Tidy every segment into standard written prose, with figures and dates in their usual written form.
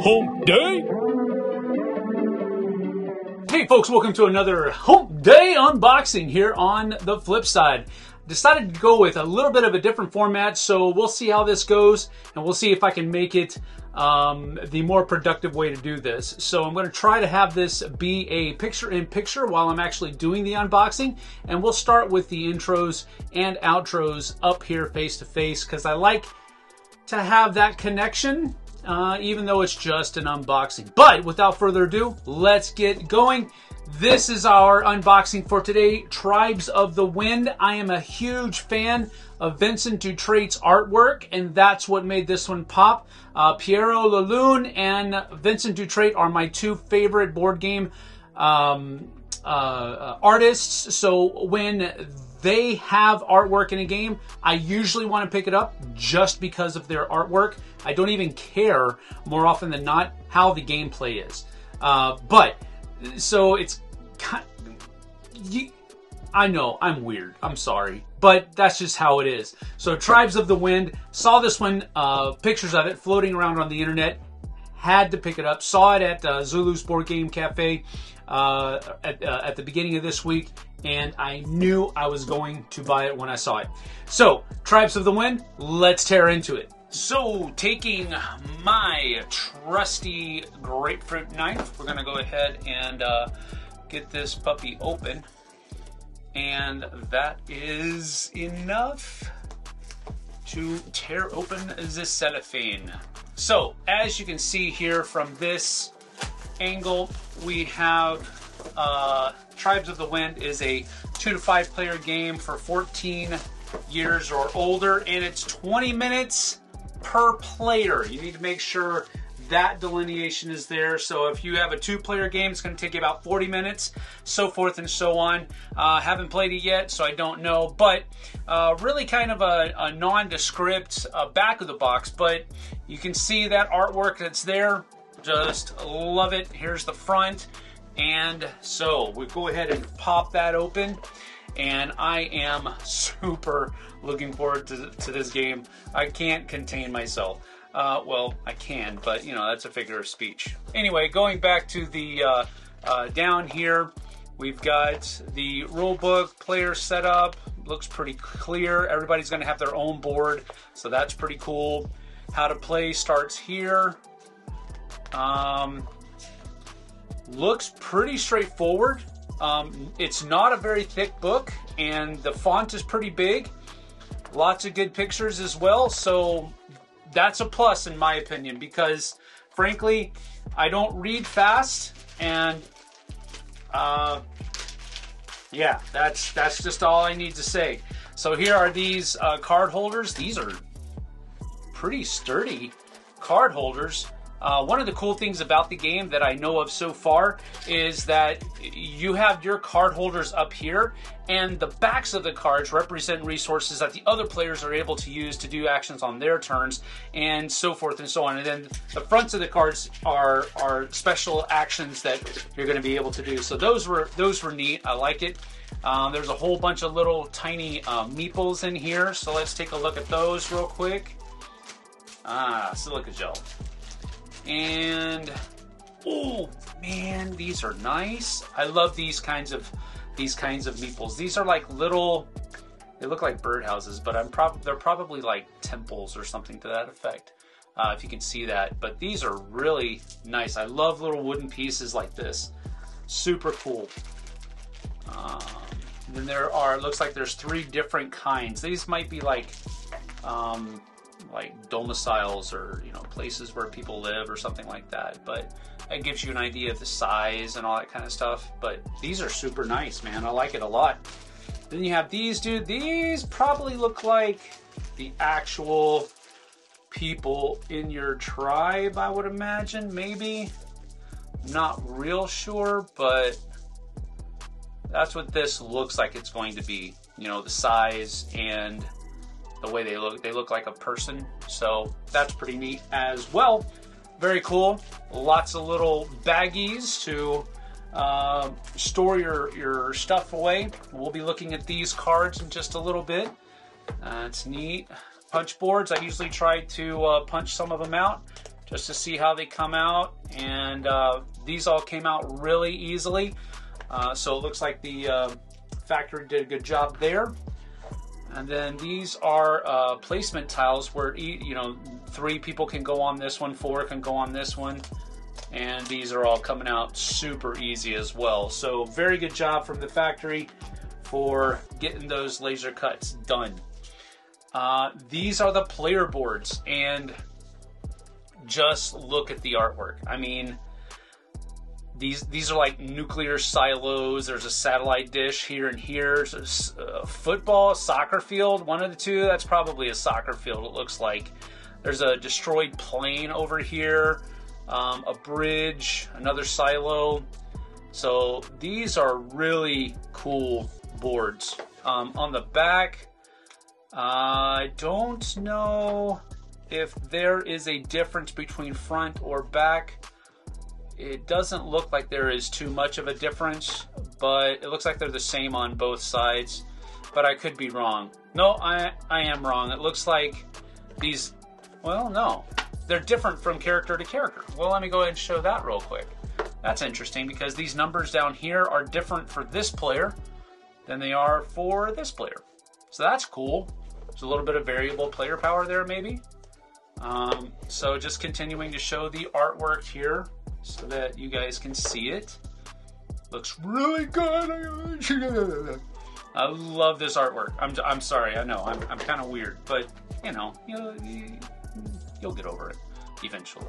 Hump Day. Hey folks, welcome to another Hump Day unboxing here on the Flipside. Decided to go with a little bit of a different format, so we'll see how this goes, and we'll see if I can make it the more productive way to do this. So I'm going to try to have this be a picture-in-picture while I'm actually doing the unboxing, and we'll start with the intros and outros up here face-to-face, because I like to have that connection, even though it's just an unboxing. But without further ado, let's get going. This is our unboxing for today, Tribes of the Wind. I am a huge fan of Vincent Dutrait's artwork, and that's what made this one pop. Piero Lalune and Vincent Dutrait are my two favorite board game artists. So when they have artwork in a game, I usually want to pick it up just because of their artwork. I don't even care, more often than not, how the gameplay is. So it's kind of, I know, I'm weird. I'm sorry. But that's just how it is. So Tribes of the Wind, saw this one, pictures of it floating around on the internet. Had to pick it up. Saw it at Zulu's Board Game Cafe at the beginning of this week. And I knew I was going to buy it when I saw it. So, Tribes of the Wind, let's tear into it. So, taking my trusty grapefruit knife, we're going to go ahead and get this puppy open. And that is enough to tear open the cellophane. So, as you can see here from this angle, we have Tribes of the Wind is a 2 to 5 player game for 14 years or older, and it's 20 minutes per player. You need to make sure that delineation is there. So if you have a 2-player game, it's going to take you about 40 minutes, so forth and so on. Haven't played it yet, so I don't know, but really kind of a nondescript back of the box, but you can see that artwork that's there. Just love it. Here's the front. And so we go ahead and pop that open, and I am super looking forward to this game. I can't contain myself. Well, I can, but you know, that's a figure of speech. Anyway, going back to the down here, we've got the rule book, player setup. Looks pretty clear. Everybody's going to have their own board, so that's pretty cool. How to play starts here. Looks pretty straightforward. It's not a very thick book, and the font is pretty big. Lots of good pictures as well, so that's a plus in my opinion, because frankly, I don't read fast, and yeah, that's just all I need to say. So here are these card holders. These are pretty sturdy card holders. One of the cool things about the game that I know of so far is that you have your card holders up here, and the backs of the cards represent resources that the other players are able to use to do actions on their turns, and so forth and so on. And then the fronts of the cards are special actions that you're going to be able to do. So those were neat. I like it. There's a whole bunch of little tiny meeples in here. So let's take a look at those real quick. Silica gel. And oh man, these are nice. I love these kinds of meeples. These are like little, they look like birdhouses, but they're probably like temples or something to that effect, if you can see that. But these are really nice. I love little wooden pieces like this. Super cool. Then there are, looks like there's 3 different kinds. These might be like domiciles, or you know, places where people live or something like that, but it gives you an idea of the size and all that kind of stuff. But these are super nice, man. I like it a lot. Then you have these, dude. These probably look like the actual people in your tribe, I would imagine. Maybe, not real sure, but that's what this looks like it's going to be. You know, the size and the way they look like a person. So that's pretty neat as well. Very cool. Lots of little baggies to store your stuff away. We'll be looking at these cards in just a little bit. It's neat. Punch boards. I usually try to punch some of them out just to see how they come out. And these all came out really easily. So it looks like the factory did a good job there. And then these are placement tiles where, you know, 3 people can go on this one, 4 can go on this one. And these are all coming out super easy as well. So very good job from the factory for getting those laser cuts done. These are the player boards, and just look at the artwork. I mean, these are like nuclear silos. There's a satellite dish here and here. There's a football, soccer field, one of the two. That's probably a soccer field, it looks like. There's a destroyed plane over here, a bridge, another silo. So these are really cool boards. On the back, I don't know if there is a difference between front or back. It doesn't look like there is too much of a difference, but it looks like they're the same on both sides. But I could be wrong. No, I am wrong. It looks like these, well, no. They're different from character to character. Well, let me go ahead and show that real quick. That's interesting because these numbers down here are different for this player than they are for this player. So that's cool. There's a little bit of variable player power there, maybe. So just continuing to show the artwork here so that you guys can see it. Looks really good. I love this artwork. I'm sorry, I know, I'm kind of weird, but you know, you'll get over it eventually.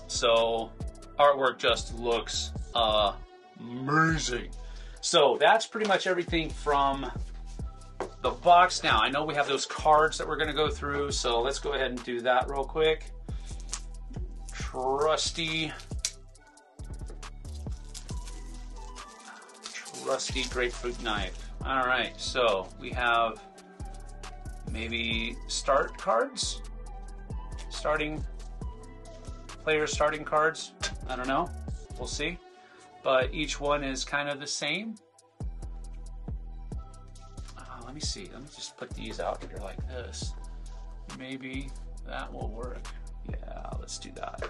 So artwork just looks amazing. So that's pretty much everything from the box. Now I know we have those cards that we're going to go through, so let's go ahead and do that real quick. Trusty grapefruit knife. All right, so we have maybe start cards, player starting cards. I don't know, we'll see. But each one is kind of the same. Let me see. Let me just put these out here like this. Maybe that will work. Yeah, let's do that.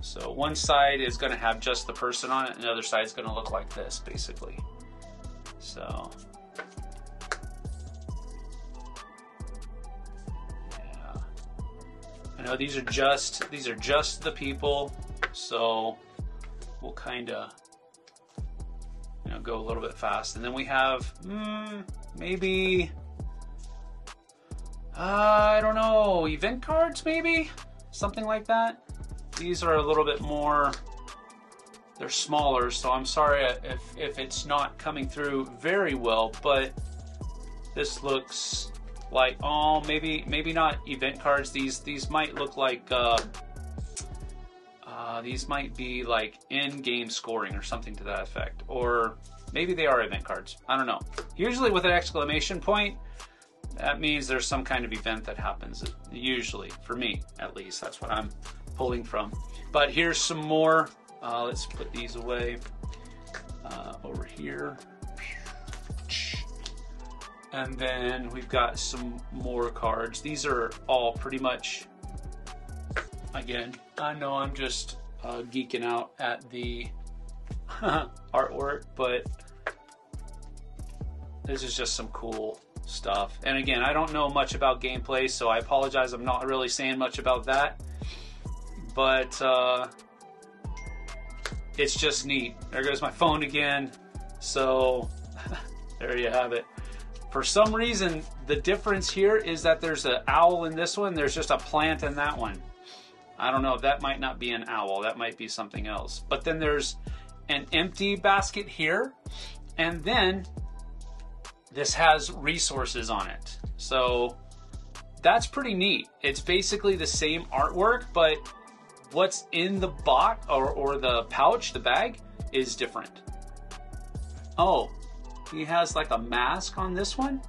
So one side is going to have just the person on it, and the other side is going to look like this, basically. So yeah, I know these are just the people. So we'll kind of, you know, go a little bit fast, and then we have maybe I don't know, event cards, maybe something like that. These are a little bit more, they're smaller, so I'm sorry if it's not coming through very well, but this looks like, oh, maybe not event cards. These might look like these might be like in-game scoring or something to that effect, or maybe they are event cards. I don't know. Usually with an exclamation point, that means there's some kind of event that happens. Usually, for me at least, that's what I'm pulling from. But here's some more. Let's put these away over here. And then we've got some more cards. These are all pretty much, again, I know I'm just geeking out at the artwork, but this is just some cool stuff. And again, I don't know much about gameplay, so I apologize. I'm not really saying much about that, but it's just neat. There goes my phone again. So there you have it. For some reason, the difference here is that there's an owl in this one. There's just a plant in that one. I don't know, that might not be an owl. That might be something else. But then there's an empty basket here. And then this has resources on it. So that's pretty neat. It's basically the same artwork, but what's in the box or the pouch, the bag, is different. Oh, he has like a mask on this one,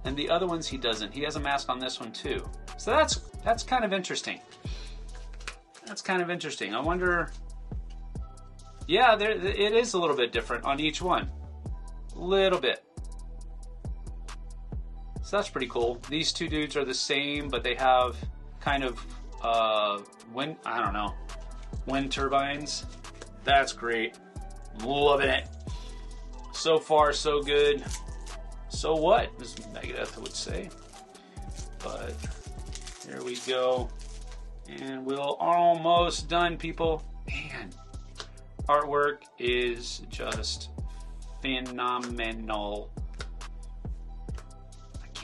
and the other ones he doesn't. He has a mask on this one too. So that's kind of interesting. That's kind of interesting. I wonder, yeah, it is a little bit different on each one. Little bit. So So that's pretty cool. These two dudes are the same, but they have kind of wind turbines. That's great. Loving it. So far, so good. So what, as Megadeth would say. But here we go. And we're almost done, people. Man, artwork is just phenomenal.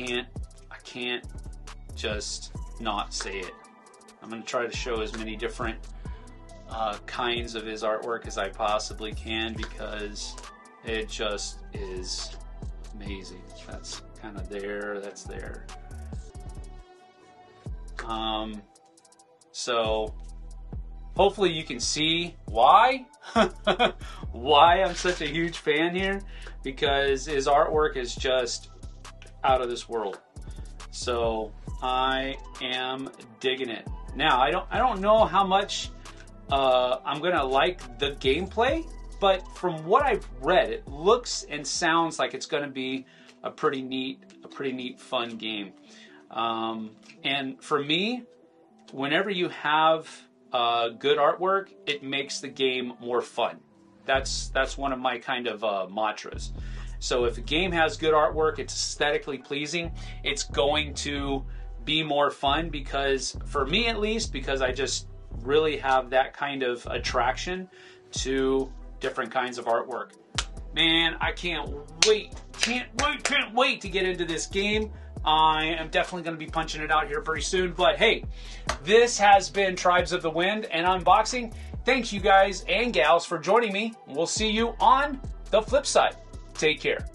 I can't just not say it. I'm going to try to show as many different kinds of his artwork as I possibly can, because it just is amazing. That's kind of there, that's there. So hopefully you can see why why I'm such a huge fan here, because his artwork is just out of this world. So I am digging it. Now I don't know how much I'm gonna like the gameplay, but from what I've read, it looks and sounds like it's gonna be a pretty neat, fun game. And for me, whenever you have good artwork, it makes the game more fun. That's one of my kind of mantras. So if a game has good artwork, it's aesthetically pleasing, it's going to be more fun, because for me at least, because I just really have that kind of attraction to different kinds of artwork. Man, I can't wait to get into this game. I am definitely going to be punching it out here pretty soon. But hey, this has been Tribes of the Wind and unboxing. Thanks you guys and gals for joining me. We'll see you on the flip side. Take care.